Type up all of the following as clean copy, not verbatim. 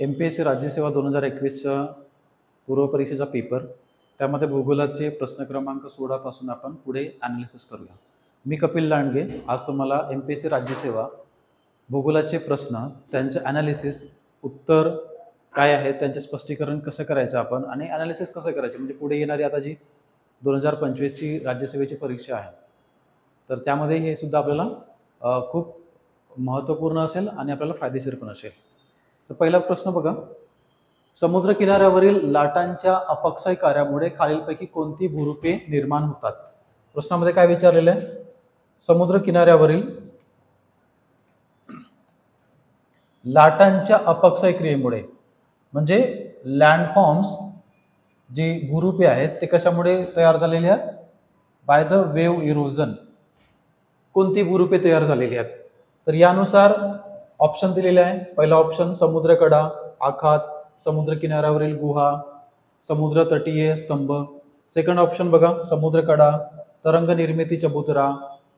MPSC राज्यसेवा 2021च्या पूर्वपरीक्षेचा paper, त्यामध्ये भूगोलाचे प्रश्न क्रमांक 16 पासून आपण पुढे ॲनालिसिस करूया। मी कपिल लांडगे आज तुम्हाला MPSC राज्यसेवा भूगोलाचे प्रश्न, त्यांचे ॲनालिसिस, उत्तर काय आहे, त्यांचे स्पष्टीकरण कसं करायचं आपण आणि ॲनालिसिस कसं करायचं, म्हणजे पुढे येणारी आता जी 2025ची राज्यसेवेची परीक्षा आहे तर त्यामध्ये हे सुद्धा आपल्याला खूप महत्त्वपूर्ण असेल आणि आपल्याला फायदेशीर पण असेल। तर पहिला प्रश्न बघा, समुद्र किनाऱ्यावरील लाटांच्या अपक्षय कार्यामुळे खालीलपैकी कोणती भूरूपे निर्माण होतात। प्रश्नामध्ये काय विचारलेलं आहे, समुद्र किनाऱ्यावरील लाटांच्या अपक्षय क्रियेमुळे म्हणजे लँडफॉर्म्स जी भूरूपे आहेत ते कशामुळे तयार झालेले आहेत, बाय द वेव्ह इरोजन। कोणती भूरूपे तयार झालेली आहेत तर यानुसार ऑप्शन दिलेले आहे। पहिला ऑप्शन समुद्रकडा, आखात, समुद्र किनाऱ्यावरील गुहा, समुद्र तटीय स्तंभ। सेकंड ऑप्शन बघा, समुद्रकडा, तरंग निर्मिती चबुतरा,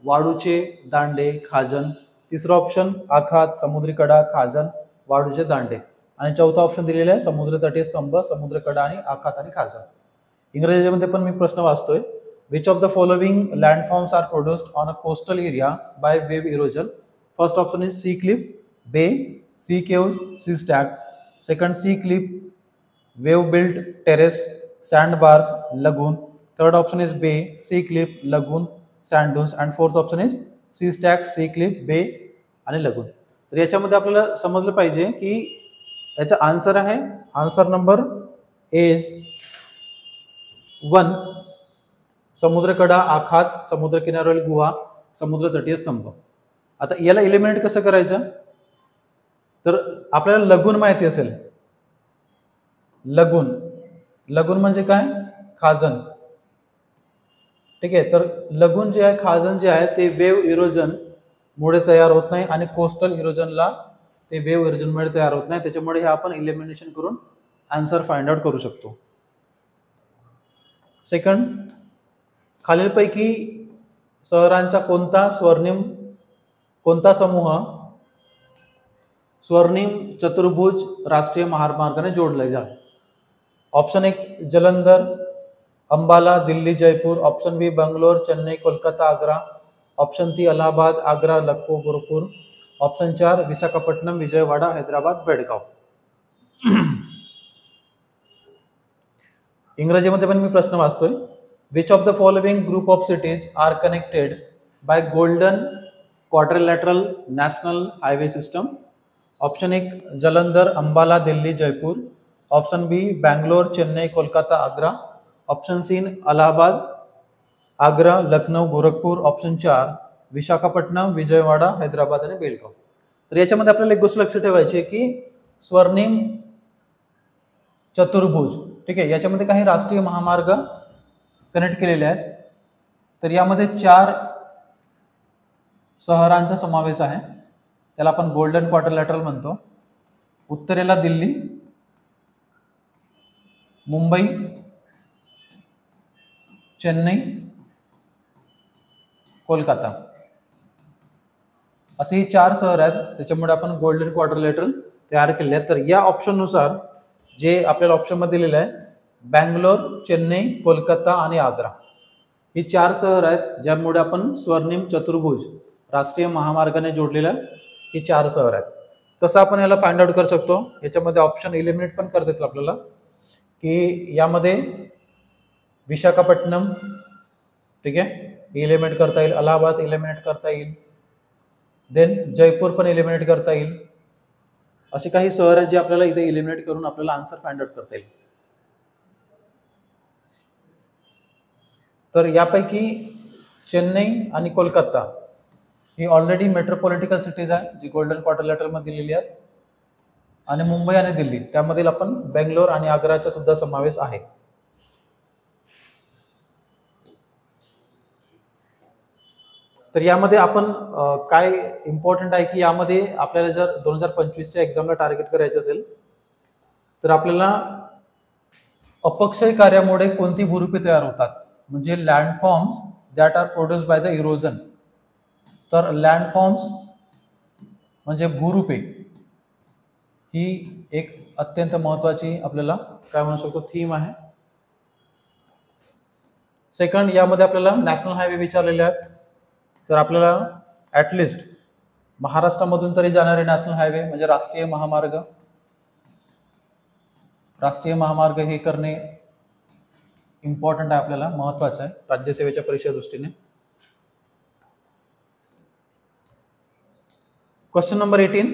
वाळूचे दांडे, खाजन। तिसरा ऑप्शन आखात, समुद्रीकडा, खाजन, वाळूचे दांडे। आणि चौथा ऑप्शन दिलेला आहे समुद्र तटीय स्तंभ, समुद्रकडा आणि आखात आणि खाजन। इंग्रजीमध्ये पण मी प्रश्न वाचतोय, which of the following landforms are produced on a coastal area by wave erosion? First option is sea cliff, bay, sea caves, sea stack. Second, sea cliff, wave built terrace, sandbars, lagoon. Third option is bay, sea cliff, lagoon, sand dunes. And fourth option is sea stack, sea cliff, bay आणि lagoon. तर याच्यामध्ये आपल्याला समजलं पाहिजे की याचा answer आहे, answer number is 1, समुद्रकडा, आखात, समुद्र किनाऱ्यावरील गुहा, समुद्र तटीय स्तंभ। आता याला एलिमिनेट कसं करायचं तर आपल्याला लगून माहिती असेल, लगून, लगून म्हणजे काय, खाजन। ठीक आहे, तर लगून जे आहे, खाजन जे आहे ते वेव्ह इरोजन मुळे तयार होत नाही आणि कोस्टल इरोजनला ते वेव्ह इरोजन मुळे तयार होत नाही, त्याच्यामुळे हे आपण एलिमिनेशन करून आन्सर फाइंड आउट करू शकतो। सेकंड, खालीलपैकी शहरांचा कोणता समूह स्वर्णिम चतुर्भुज राष्ट्रीय महामार्गाने जोडला जाईल। Option 1 Jalandhar, Ambala, Delhi, Jaipur. Option B Bangalore, Chennai, Kolkata, Agra. Option 3 Allahabad, Agra, Lucknow, Gorakhpur. Option 4 Visakhapatnam, Vijayawada, Hyderabad, Belgaum. इंग्रजीमध्ये पण मी प्रश्न वाचतोय, which of the following group of cities are connected by golden quadrilateral national highway system? Option 1 Jalandhar, Ambala, Delhi, Jaipur. Option B Bangalore, Chennai, Kolkata, Agra. Option C Allahabad, Agra, Lucknow, Gorakhpur. Option 4 Visakhapatnam, Vijayawada, Hyderabad आणि बेळगाव। तर याच्यामध्ये आपल्याला एक गोष्ट लक्षात ठेवायची आहे की स्वर्णिम चतुर्भुज, ठीक आहे, याच्यामध्ये काही राष्ट्रीय महामार्ग कनेक्ट केलेले आहेत। तर यामध्ये 4 शहरांचा समावेश आहे, त्याला आपण गोल्डन क्वाड्रिलॅटरल म्हणतो। उत्तरेला दिल्ली, मुंबई, चेन्नई, कोलकाता, असे ही 4 शहर आहेत, त्याच्यामुळे आपण गोल्डन क्वाड्रिलॅटरल तयार केले आहेत। तर या ऑप्शननुसार जे आपल्याला ऑप्शनमध्ये दिलेलं आहे, बंगलोर, चेन्नई, कोलकाता आणि आग्रा ही 4 शहर आहेत ज्यामुळे आपण स्वर्णिम चतुर्भुज राष्ट्रीय महामार्गाने जोडलेल्या ही 4 शहर आहेत। कसं आपण याला फाइंड आउट करू शकतो, याच्यामध्ये ऑप्शन एलिमिनेट पण करता येतील आपल्याला, की यामध्ये विशाखापट्टणम, ठीक आहे, एलिमिनेट करता येईल, अलाहाबाद एलिमिनेट करता येईल, देन जयपूर पण एलिमिनेट करता येईल। असे काही शहर आहेत जे आपल्याला इथे एलिमिनेट करून आपल्याला आन्सर फाइंड आउट करता येईल। तर यापैकी चेन्नई आणि कोलकाता ही ऑलरेडी मेट्रोपॉलिटिकल सिटीज आहे जी गोल्डन क्वाड्रिलॅटरल मध्ये दिलेली आहेत, आणि मुंबई आणि दिल्ली त्यामध्ये आपण बेंगलोर आणि आग्राचा सुद्धा समावेश आहे। तर यामध्ये आपण काय इम्पॉर्टंट आहे की यामध्ये आपल्याला जर 2025च्या एक्झामला टार्गेट करायचं असेल तर आपल्याला अपक्षय कार्यामुळे कोणती भूरूपे तयार होतात, म्हणजे landforms that are produced by the erosion. तर लँडफॉर्म्स म्हणजे भूरूपे, ही एक अत्यंत महत्त्वाची आपल्याला काय म्हणू शकतो थीम आहे. सेकंड, यामध्ये आपल्याला नॅशनल हायवे विचारलेले आहेत. तर आपल्याला ॲटलिस्ट महाराष्ट्रामधून तरी जाणारे नॅशनल हायवे म्हणजे राष्ट्रीय महामार्ग हे करणे इम्पॉर्टंट आहे, आपल्याला महत्त्वाचं आहे राज्यसेवेच्या परीक्षे दृष्टीने. क्वेश्चन नंबर 18,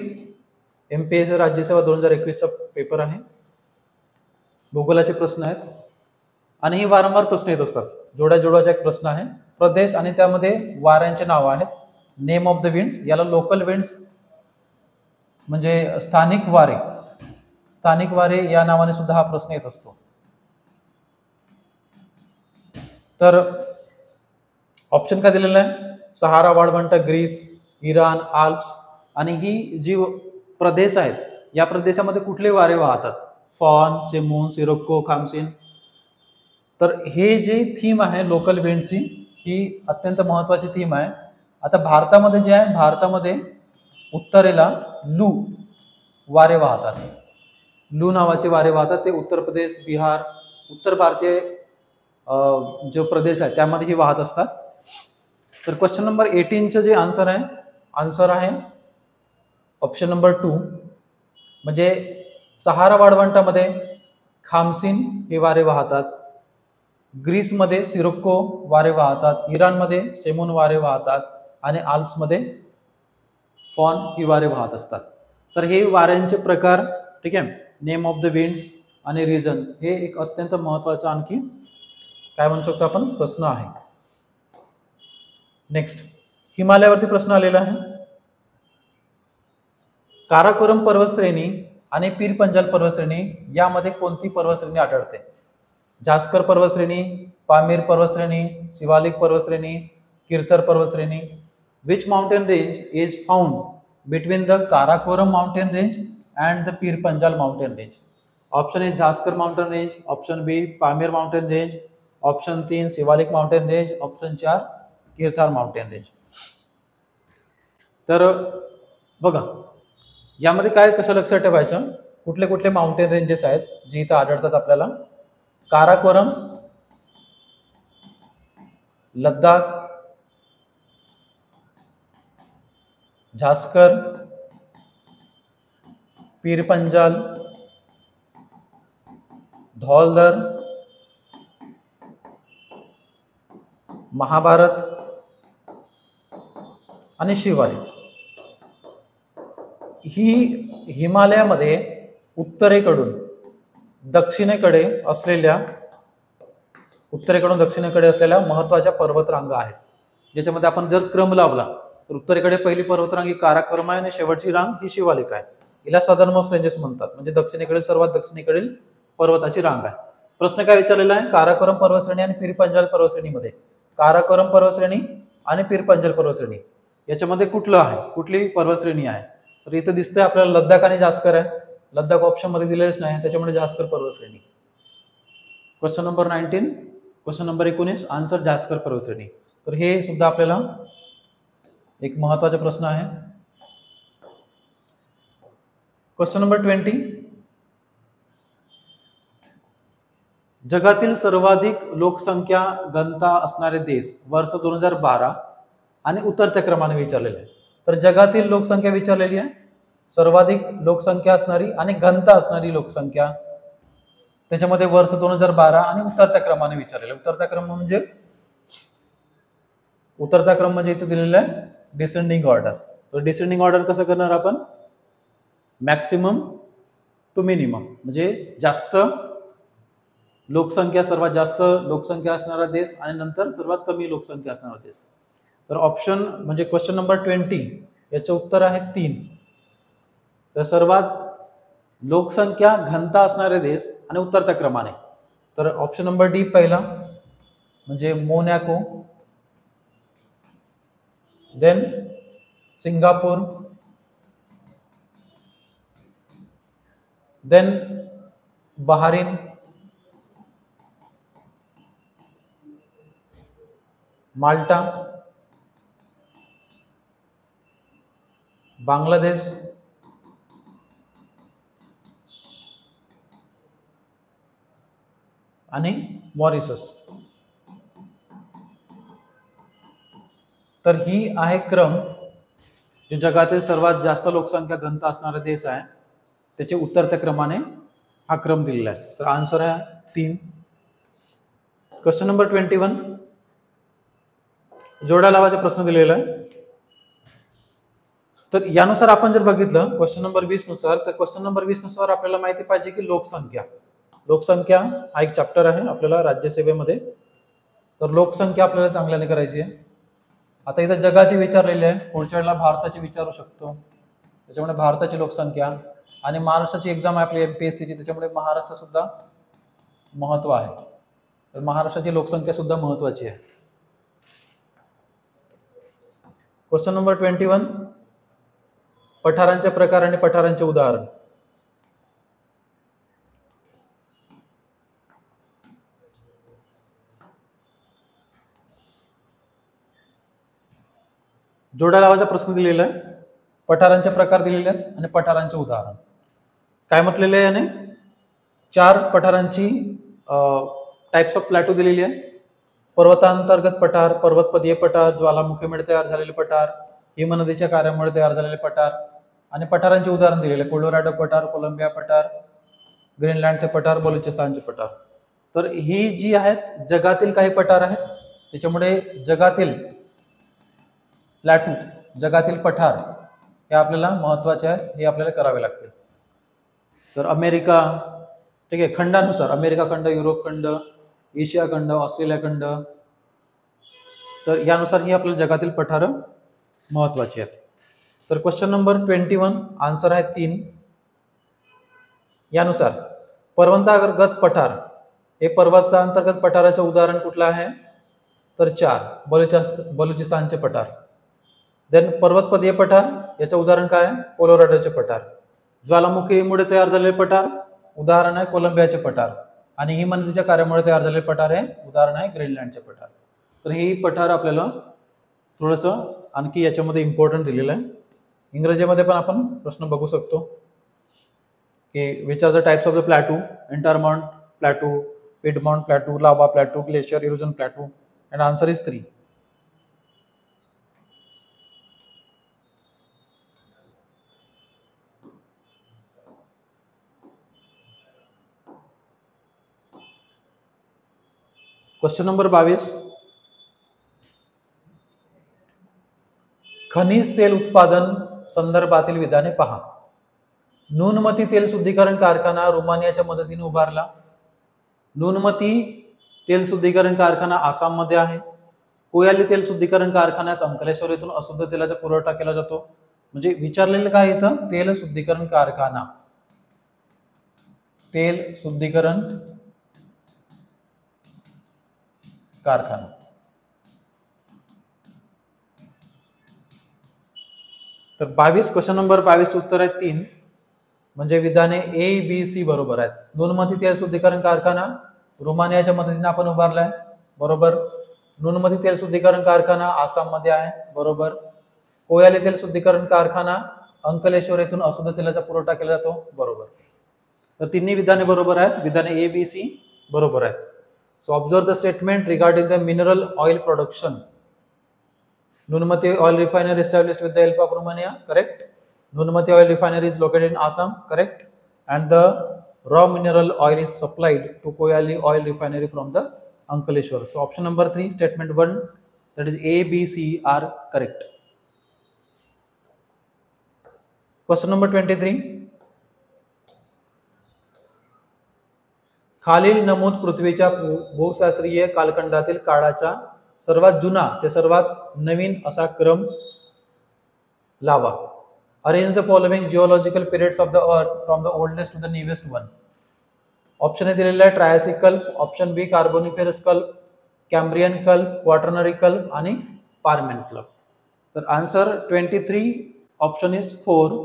MPSC राज्यसेवा 2021चा पेपर आहे. भूगोलाचे प्रश्न आहेत आणि हे वारंवार प्रश्न येत असतात. जोड्याचा एक प्रश्न आहे. प्रदेश आणि त्यामध्ये वाऱ्यांचे नाव आहेत. नेम ऑफ द विंड्स, याला लोकल विंड्स म्हणजे स्थानिक वारे या नावाने सुद्धा हा प्रश्न येत असतो. तर ऑप्शन काय दिलेला आहे? सहारा वाळवंट, ग्रीस, इराण, आल्प्स. आणि ही जी प्रदेश आहेत या प्रदेशामध्ये कुठले वारे वाहतात? फॉन, सेमून, सिरोक्को, खामसिन. तर हे जे थीम आहे लोकल विंड्सची, ही अत्यंत महत्त्वाची थीम आहे. आता भारतामध्ये जे आहे, भारतामध्ये उत्तरेला लू वारे वाहतात. लू नावाचे वारे वाहतात. ते उत्तर प्रदेश, बिहार, उत्तर भारतीय जो प्रदेश आहे त्यामध्ये ही वाहत असतात. तर क्वेश्चन नंबर 18चं जे आन्सर आहे ऑप्शन नंबर 2. म्हणजे सहारा वाळवंटामध्ये खामसिन हे वारे वाहतात, ग्रीसमध्ये सिरोक्को वारे वाहतात, इराणमध्ये सेमून वारे वाहतात आणि आल्प्समध्ये फॉन ही वारे वाहत असतात. तर हे वाऱ्यांचे प्रकार, ठीक आहे, नेम ऑफ द विंड्स आणि रिजन, हे एक अत्यंत महत्त्वाचं आणखी काय म्हणू शकतो आपण प्रश्न आहे. नेक्स्ट, हिमालयावरती प्रश्न आलेला आहे. काराकोरम पर्वतश्रेणी आणि पीर पंजाल पर्वतश्रेणी यामध्ये कोणती पर्वतश्रेणी आढळते? जास्कर पर्वतश्रेणी, पामीर पर्वतश्रेणी, शिवालिक पर्वतश्रेणी, कीर्तर पर्वतश्रेणी. Which mountain range is found between the Karakoram mountain range and the Pir Panjal mountain range? Option A Zanskar mountain range, option B Pamir mountain range, option 3 Shivalik mountain range, option 4 Kirthar mountain range. तर बघा यामध्ये काय कसं लक्षात ठेवायचं, कुठले कुठले माउंटेन रेंजेस आहेत जे इथं आढळतात आपल्याला? काराकोरम, लद्दाख, झास्कर, पीर पंजाल, धौलधर, महाभारत आणि शिवालिक. ही हिमालयामध्ये उत्तरेकडून दक्षिणेकडे असलेल्या महत्त्वाच्या पर्वतरांगा आहेत, ज्याच्यामध्ये आपण जर क्रम लावला तर उत्तरेकडे पहिली पर्वतरांग ही काराकोरम आहे आणि शेवटची रांग ही शिवालिक आहे. हिला सदर्न मोस्ट रेंजेस म्हणतात, म्हणजे दक्षिणेकडील सर्वात दक्षिणेकडील पर्वताची रांग आहे. प्रश्न काय विचारलेला आहे? काराकोरम पर्वतश्रेणी आणि पीर पंजाल पर्वतश्रेणीमध्ये, काराकोरम पर्वतश्रेणी आणि पीर पंजाल पर्वतश्रेणी याच्यामध्ये कुठली पर्वतश्रेणी आहे? तर इथं दिसतंय आपल्याला लद्दाख आणि जास्कर आहे. लद्दाख ऑप्शन मध्ये दिलेलंच नाही, त्याच्यामुळे जास्कर पर्वतश्रेणी. Question number 19, question number 19 answer Zanskar पर्वतश्रेणी. तर हे सुद्धा आपल्याला एक महत्त्वाचा प्रश्न आहे. क्वेश्चन नंबर 20, जगातील सर्वाधिक लोकसंख्या घनता असणारे देश वर्ष 2012 आणि उतरत्या क्रमाने विचारलेले आहे. तर जगातील लोकसंख्या विचारलेली आहे, सर्वाधिक लोकसंख्या असणारी आणि घनता असणारी लोकसंख्या, त्याच्यामध्ये वर्ष 2012 आणि उतरत्या क्रमाने विचारलेले. उतरता क्रम म्हणजे इथे दिलेलं आहे डिसेंडिंग ऑर्डर. तर डिसेंडिंग ऑर्डर कसं करणार आपण? मॅक्सिमम टू मिनिमम, म्हणजे सर्वात जास्त लोकसंख्या असणारा देश आणि नंतर सर्वात कमी लोकसंख्या असणारा देश. तर ऑप्शन म्हणजे क्वेश्चन नंबर 20 याचे उत्तर आहे 3. तर सर्वात लोकसंख्या घनता असणारे देश आणि उतरत्या क्रमाने, तर ऑप्शन नंबर डी पहिला म्हणजे Monaco, then Singapore, then Bahrain, Malta, Bangladesh आणि मॉरिशस. तर ही आहे क्रम जे जगातील सर्वात जास्त लोकसंख्या घनता असणारा देश आहे त्याचे उतरत्या क्रमाने हा क्रम दिलेला आहे. तर आन्सर आहे 3. क्वेश्चन नंबर 21 जोड्या लावाचा प्रश्न दिलेला आहे. तर यानुसार आपण जर बघितलं क्वेश्चन नंबर 20 नुसार, तर क्वेश्चन नंबर 20 नुसार आपल्याला माहिती पाहिजे की लोकसंख्या हा एक चॅप्टर आहे आपल्याला राज्यसेवेमध्ये. तर लोकसंख्या आपल्याला चांगल्याने करायची आहे. आता इथं जगाची विचारलेली आहे, पुढच्या वेळेला भारताची विचारू शकतो, त्याच्यामुळे भारताची लोकसंख्या आणि महाराष्ट्राची एक्झाम आहे आपली MPSCची, त्याच्यामुळे महाराष्ट्र सुद्धा महत्व आहे. तर महाराष्ट्राची लोकसंख्या सुद्धा महत्वाची आहे. क्वेश्चन नंबर 21 पठारांचे प्रकार आणि पठारांचे उदाहरण. जोड्या लावाचा प्रश्न दिलेला आहे, पठारांचे प्रकार दिलेले आहेत आणि पठारांचे उदाहरण. काय म्हटलेले आहे याने? 4 पठारांची टाइप्स ऑफ प्लॅटो दिलेली आहे. पर्वतांतर्गत पठार, पर्वतपदीय पठार, ज्वालामुखीमुळे तयार झालेले पठार, हिमनदीच्या कार्यामुळे तयार झालेले पठार आणि पठारांचे उदाहरण दिलेले, कोलोराडो पठार, कोलंबिया पठार, ग्रीनलँडचे पठार, बलुचिस्तानचे पठार. तर ही जी आहेत जगातील काही पठार आहेत, त्याच्यामुळे जगातील प्लॅटू, जगातील पठार हे आपल्याला महत्वाचे आहेत, हे आपल्याला करावे लागतील. तर अमेरिका, ठीक आहे, खंडानुसार अमेरिका खंड, युरोप खंड, एशिया खंड, ऑस्ट्रेलिया खंड, तर यानुसार ही आपल्याला जगातील पठार महत्वाची आहेत. तर क्वेश्चन नंबर 21 आन्सर आहे 3. यानुसार पर्वतांतर्गत पठार हे पर्वतांतर्गत पठाराचे उदाहरण कुठलं आहे? तर 4 बलुचिस्तानचे पठार. देन पर्वतपदीय पठार याचं उदाहरण काय आहे? कोलोराडोचे पठार. ज्वालामुखीमुळे तयार झालेले पठार उदाहरण आहे कोलंबियाचे पठार आणि हिमनदीच्या कार्यामुळे तयार झालेले पठार हे उदाहरण आहे ग्रीनलँडचे पठार. तर ही पठार आपल्याला थोडंसं आणखी याच्यामध्ये इम्पॉर्टंट दिलेलं आहे. इंग्रजीमध्ये पण आपण प्रश्न बघू शकतो की which are the types of the plateau? Intermont plateau, piedmont plateau, lava plateau, glacier erosion plateau, and answer is 3. Question number 22 खनिज तेल उत्पादन संदर्भातील विधाने पहा. नुनमती तेल शुद्धीकरण कारखाना रोमानियाच्या मदतीने उभारला. नुनमती तेल शुद्धीकरण कारखाना आसाममध्ये आहे. कोयाली तेल शुद्धीकरण कारखान्यास अंकलेश्वर येथून अशुद्ध तेलाचा पुरवठा केला जातो. म्हणजे विचारलेलं काय इथं? तेल शुद्धीकरण कारखाना, तेल शुद्धीकरण कारखाना. तर 22 क्वेश्चन नंबर 22 उत्तर आहे 3. म्हणजे विधाने ABC बरोबर आहेत. नुनमती तेल शुद्धीकरण कारखाना रोमानियाच्या मदतीने आपण उभारलाय, बरोबर. नुनमती तेल शुद्धीकरण कारखाना आसाममध्ये आहे, बरोबर. कोयाली तेल शुद्धीकरण कारखाना अंकलेश्वर येथून अशुद्ध तेलाचा पुरवठा केला जातो, बरोबर. तर तिन्ही विधाने बरोबर आहेत. विधाने ABC बरोबर आहेत. So observe the statement regarding the mineral oil production. Nunmati oil refinery established with the help of Romania, correct. Nunmati oil refinery is located in Assam, correct. And the raw mineral oil is supplied to Koyali oil refinery from the Ankleshwar. So option number 3, statement 1, that is A, B, C are correct. Question number 23. खालील नमूद पृथ्वीच्या भूशास्त्रीय कालखंडातील काळाचा सर्वात जुना ते सर्वात नवीन असा क्रम लावा. Arrange the following geological periods of the earth from the oldest to the newest one. Option A दिलेला आहे ट्रायसिक कल्प, ऑप्शन बी कार्बोनिफेरस कल्प, कॅम्ब्रियन कल्प, क्वाटर्नरी कल्प आणि पार्मेन कल्प. तर आन्सर 23 ऑप्शन इज 4.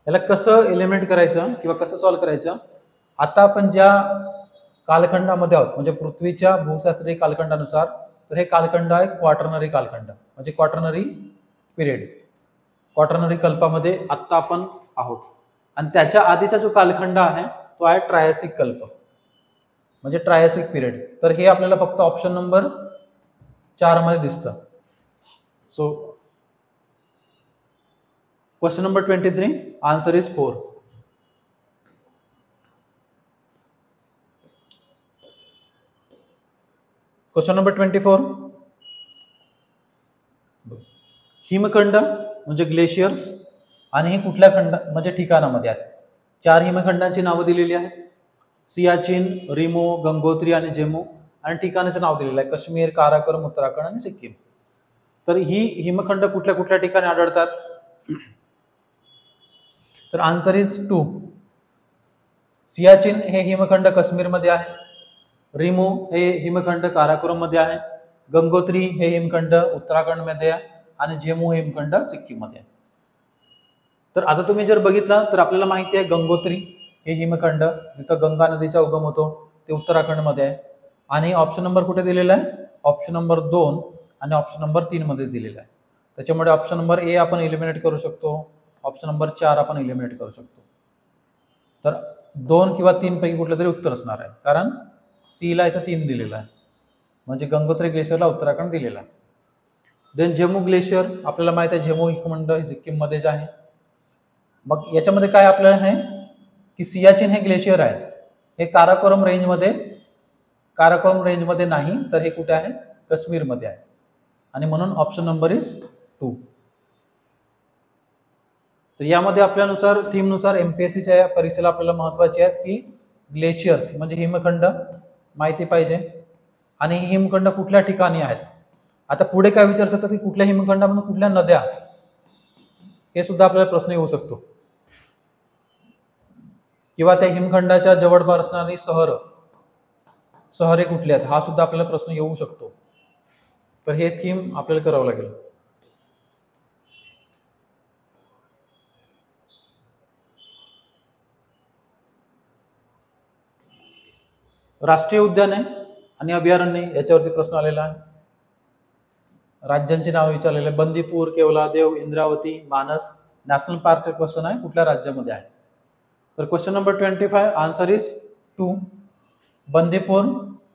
याला कसं एलिमिनेट करायचं किंवा कसं सॉल्व्ह करायचं? आता आपण ज्या कालखंडामध्ये आहोत म्हणजे पृथ्वीच्या भूशास्त्रीय कालखंडानुसार, तर हे कालखंड आहे क्वाटर्नरी कालखंड म्हणजे क्वाटर्नरी पिरियड, क्वाटर्नरी कल्पामध्ये आत्ता आपण आहोत. आणि त्याच्या आधीचा जो कालखंड आहे तो आहे ट्रायसिक कल्प. म्हणजे ट्रायसिक पिरियड. तर हे आपल्याला फक्त ऑप्शन नंबर 4 मध्ये दिसतं. So question number 23 answer is 4. Question number 24 हिमखंड म्हणजे ग्लेशियर्स आणि हे कुठल्या खंड म्हणजे ठिकाणामध्ये आहेत. 4 हिमखंडांची नावं दिलेली आहेत. सियाचीन, रिमो, गंगोत्री आणि जेमू. आणि ठिकाणाचं नाव दिलेलं आहे काश्मीर, काराकोरम, उत्तराखंड आणि सिक्कीम. तर ही हिमखंड कुठल्या कुठल्या ठिकाणी आढळतात. तर आन्सर इज 2. सियाचीन हे हिमखंड काश्मीरमध्ये आहे. रिमो हे हिमखंड काराकोरम मध्ये आहे. गंगोत्री हे हिमखंड उत्तराखंडमध्ये आहे आणि जेमू हे हिमखंड सिक्कीममध्ये आहे. तर आता तुम्ही जर बघितलं तर आपल्याला माहिती आहे गंगोत्री हे हिमखंड जिथं गंगा नदीचा उगम होतो ते उत्तराखंडमध्ये आहे. आणि ऑप्शन नंबर कुठे दिलेला आहे. ऑप्शन नंबर 2 आणि ऑप्शन नंबर 3 मध्ये दिलेला आहे. त्याच्यामुळे ऑप्शन नंबर ए आपण इलिमिनेट करू शकतो. ऑप्शन नंबर 4 आपण इलिमिनेट करू शकतो. तर 2 किंवा 3 पैकी कुठलं तरी उत्तर असणार आहे, कारण सी ला इथं 3 दिलेला आहे, म्हणजे गंगोत्री ग्लेशियरला उत्तराखंड दिलेला आहे. देन जेमू ग्लेशियर आपल्याला माहिती आहे जेमू हिमखंड हे सिक्कीममध्येच आहे. मग याच्यामध्ये काय आपल्याला आहे की सियाचीन हे ग्लेशियर आहे, हे काराकोरम रेंजमध्ये नाही, तर हे कुठे आहे काश्मीरमध्ये आहे. आणि म्हणून ऑप्शन नंबर इज 2. तर यामध्ये आपल्यानुसार थीमनुसार एमपीएससीच्या परीक्षेला आपल्याला महत्त्वाचे आहेत की ग्लेशियर्स म्हणजे हिमखंड माहिती पाहिजे आणि हिमखंड कुठल्या ठिकाणी आहेत. आता पुढे काय विचारतात की कुठल्या हिमखंडामधून कुठल्या नद्या, हे सुद्धा आपल्याला प्रश्न येऊ शकतो. किंवा त्या हिमखंडाच्या जवळपास असणारी शहरे कुठली आहेत, हा सुद्धा आपल्याला प्रश्न येऊ शकतो. तर हे थीम आपल्याला करावं लागेल. राष्ट्रीय उद्याने आणि अभयारण्य याच्यावरती प्रश्न आलेला आहे. राज्यांची नावे विचारलेले आहे. बंदीपूर, केवलादेव, इंद्रावती, मानस. नॅशनल पार्कचा क्वेश्चन आहे कुठल्या राज्यामध्ये आहे. तर question number 25 answer is 2. Bandipur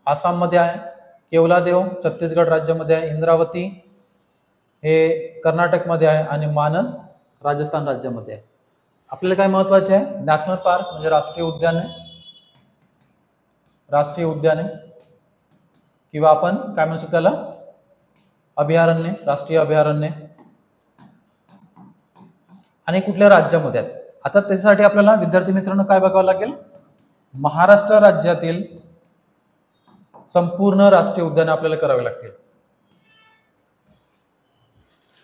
आसाममध्ये आहे. केवलादेव छत्तीसगड राज्यामध्ये आहे. इंद्रावती हे कर्नाटकमध्ये आहे आणि मानस राजस्थान राज्यामध्ये आहे. आपल्याला काय महत्वाचे आहे, नॅशनल पार्क म्हणजे राष्ट्रीय उद्याने किंवा आपण काय म्हणतो त्याला अभयारण्य, राष्ट्रीय अभयारण्य, आणि कुठल्या राज्यामध्ये आहेत. आता त्याच्यासाठी आपल्याला विद्यार्थी मित्रांनो काय बघावं लागेल, महाराष्ट्र राज्यातील संपूर्ण राष्ट्रीय उद्याने आपल्याला करावी लागतील.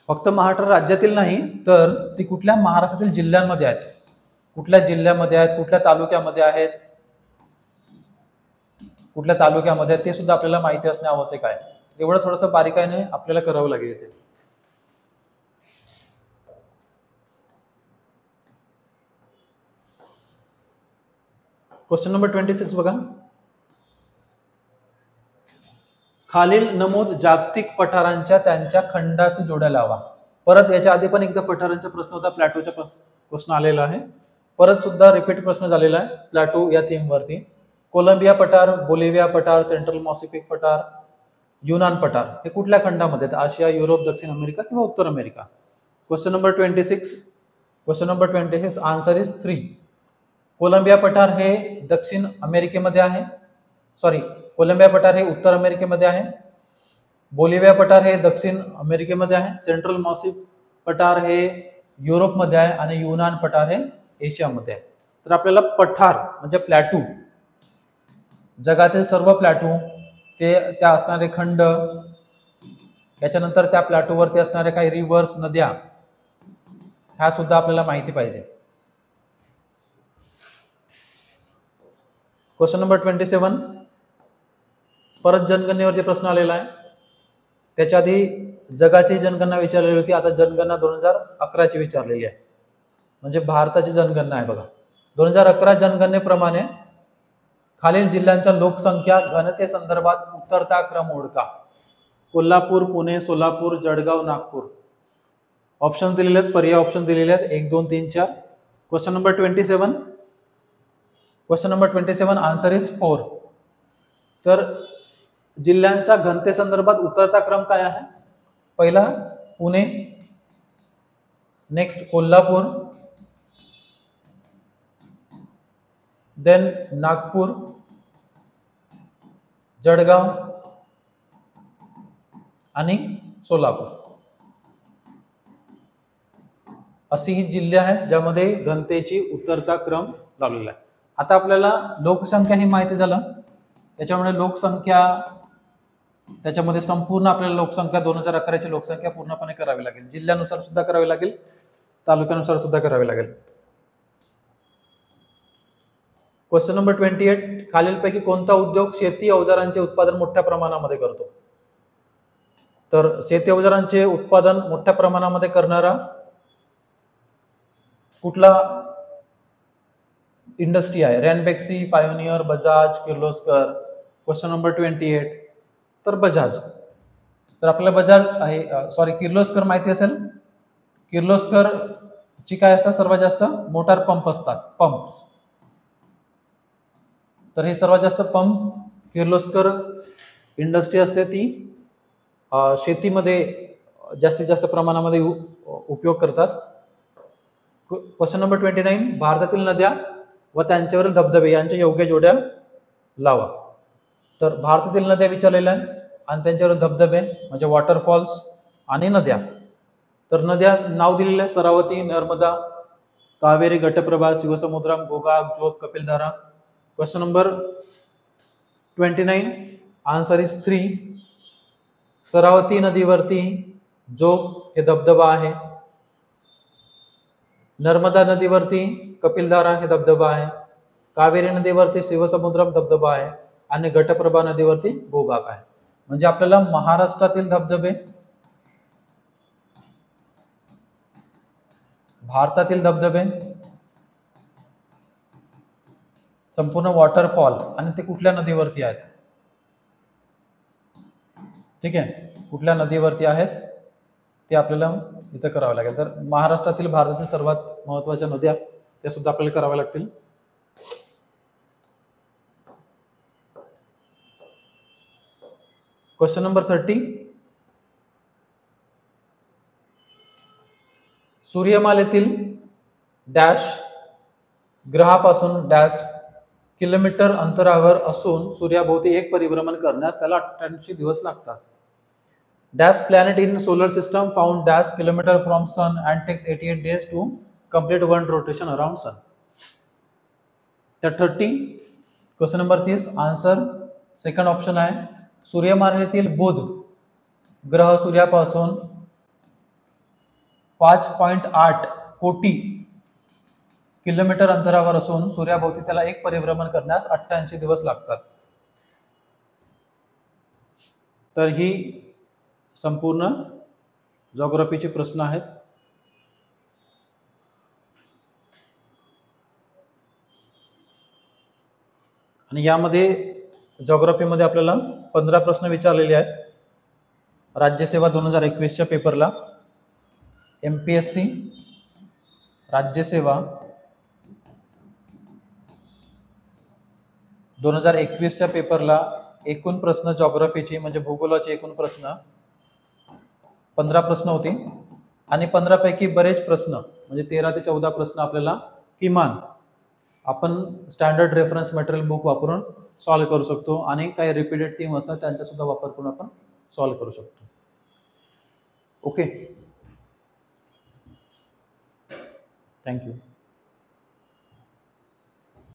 फक्त महाराष्ट्र राज्यातील नाही, तर ती कुठल्या महाराष्ट्रातील जिल्ह्यांमध्ये आहेत, कुठल्या जिल्ह्यामध्ये आहेत, कुठल्या तालुक्यामध्ये आहेत, ते सुद्धा आपल्याला माहिती असणे आवश्यक आहे. एवढं थोडंसं बारीकाईने आपल्याला करावं लागेल ते. क्वेश्चन नंबर 26 बघा. खालील नमूद जागतिक पठारांच्या त्यांच्या खंडाशी जोड्या लावा. परत याच्या आधी पण एकदा पठारांचा प्रश्न होता, प्लॅटोचा प्रश्न आलेला आहे. परत सुद्धा रिपीट प्रश्न झालेला आहे प्लॅटो या थीम वरती. कोलंबिया पठार, बोलिव्हिया पठार, सेंट्रल पॅसिफिक पठार, युनान पठार हे कुठल्या खंडामध्ये आहेत, आशिया, युरोप, दक्षिण अमेरिका किंवा उत्तर America. Question number 26 answer is 3. Columbia पठार हे दक्षिण अमेरिकेमध्ये आहे, कोलंबिया पठार हे उत्तर अमेरिकेमध्ये आहे. बोलिव्हिया पठार हे दक्षिण अमेरिकेमध्ये आहे. सेंट्रल पॅसिफिक पठार हे युरोपमध्ये आहे आणि युनान पठार हे एशियामध्ये आहे. तर आपल्याला पठार म्हणजे प्लॅटू, जगातील सर्व प्लॅटू, त्या असणारे खंड, याच्यानंतर त्या प्लॅटूवरती असणारे काही रिव्हर्स, नद्या, ह्या सुद्धा आपल्याला माहिती पाहिजे. क्वेश्चन नंबर 27 परत जनगणनेवरती प्रश्न आलेला आहे. त्याच्या आधी जगाची जनगणना विचारलेली होती, आता जनगणना 2011ची विचारलेली आहे, म्हणजे भारताची जनगणना आहे बघा. 2011 जनगणनेप्रमाणे खालील जिल्ह्यांच्या लोकसंख्या घनतेसंदर्भात उतरता क्रम ओळखा. कोल्हापूर, पुणे, सोलापूर, जळगाव, नागपूर. ऑप्शन दिलेले आहेत, पर्याय ऑप्शन दिलेले आहेत 1, 2, 3, 4. Question number 27 answer is 4. तर जिल्ह्यांच्या घनतेसंदर्भात उतरता क्रम काय आहे? पहिला पुणे, नेक्स्ट कोल्हापूर, देन नागपूर, जळगाव आणि सोलापूर. अशी ही जिल्हे आहेत ज्यामध्ये घनतेची उतरता क्रम लावलेला आहे. आता आपल्याला लोकसंख्या ही माहिती झालं, त्याच्यामुळे लोकसंख्या त्याच्यामध्ये संपूर्ण आपल्याला लोकसंख्या 2011 ची लोकसंख्या पूर्णपणे करावी लागेल. जिल्ह्यानुसार सुद्धा करावी लागेल, तालुक्यानुसार सुद्धा करावी लागेल. क्वेश्चन नंबर 28, खालीलपैकी कोणता उद्योग शेती अवजारांचे उत्पादन मोठ्या प्रमाणामध्ये करतो? तर शेती अवजारांचे उत्पादन मोठ्या प्रमाणामध्ये करणारा कुठला इंडस्ट्री आहे? Ranbaxy, Pioneer, Bajaj, Kirloskar. Question number 28, तर बजाज. तर आपल्याला बजाज आहे किर्लोस्कर माहिती असेल. किर्लोस्कर ची काय असतात? सर्वात जास्त मोटार पंप असतात, पंप्स. तर हे सर्वात जास्त पंप किर्लोस्कर इंडस्ट्री असते, ती शेतीमध्ये जास्तीत जास्त प्रमाणामध्ये उपयोग करतात. क्वेश्चन नंबर 29, भारतातील नद्या व त्यांच्यावरील धबधबे यांच्या योग्य जोड्या लावा. तर भारतातील नद्या विचारलेल्या आणि त्यांच्यावरील धबधबे म्हणजे वॉटरफॉल्स आणि नद्या. तर नद्या नाव दिलेले आहे: Sharavati, Narmada, Kaveri, Ghataprabha, Shivasamudram, Gokak, Jog, Kapildhara. Question number 29, answer is 3. Sharavati नदीवरती जोग हे धबधबा आहे, नर्मदा नदीवरती कपिलधारा हे धबधबा आहे, कावेरी नदीवरती शिवसमुद्रम धबधबा आहे आणि घटप्रभा नदीवरती गोगाक आहे. म्हणजे आपल्याला महाराष्ट्रातील धबधबे, भारतातील धबधबे, संपूर्ण वॉटरफॉल आणि ते कुठल्या नदीवरती आहेत, ठीक आहे, कुठल्या नदीवरती आहेत ते आपल्याला इथं करावं लागेल. तर महाराष्ट्रातील भारतातील सर्वात महत्त्वाच्या नद्या त्या सुद्धा आपल्याला कराव्या लागतील. क्वेश्चन नंबर 30, सूर्यमालेतील डॅश ग्रहापासून डॅश किलोमीटर अंतरावर असून सूर्याभोवती एक परिभ्रमण करण्यास त्याला 88 दिवस लागतात. Dash planet in solar system found dash kilometre from sun and takes 88 days to complete one rotation around sun. तर 30, question number 30, answer second option आहे. सूर्यमालेतील बुध ग्रह सूर्यापासून 5.8 कोटी किलोमीटर अंतरावर असून सूर्याभोवती त्याला एक परिभ्रमण करण्यास 88 दिवस लागतात. तर ही संपूर्ण जॉग्राफीचे प्रश्न आहेत. आणि यामध्ये जॉग्राफीमध्ये आपल्याला 15 प्रश्न विचारलेले आहेत. राज्यसेवा 2021च्या पेपरला, MPSC राज्यसेवा 2021च्या पेपरला एकूण प्रश्न जॉग्राफीचे म्हणजे भूगोलाचे एकूण प्रश्न 15 प्रश्न होते. आणि 15 पैकी बरेच प्रश्न म्हणजे 13 ते 14 प्रश्न आपल्याला किमान आपण स्टँडर्ड रेफरन्स मटेरियल बुक वापरून सॉल्व्ह करू शकतो आणि काही रिपीटेड थीम असतात त्यांचा सुद्धा वापर करून आपण सॉल्व्ह करू शकतो. Okay, thank you.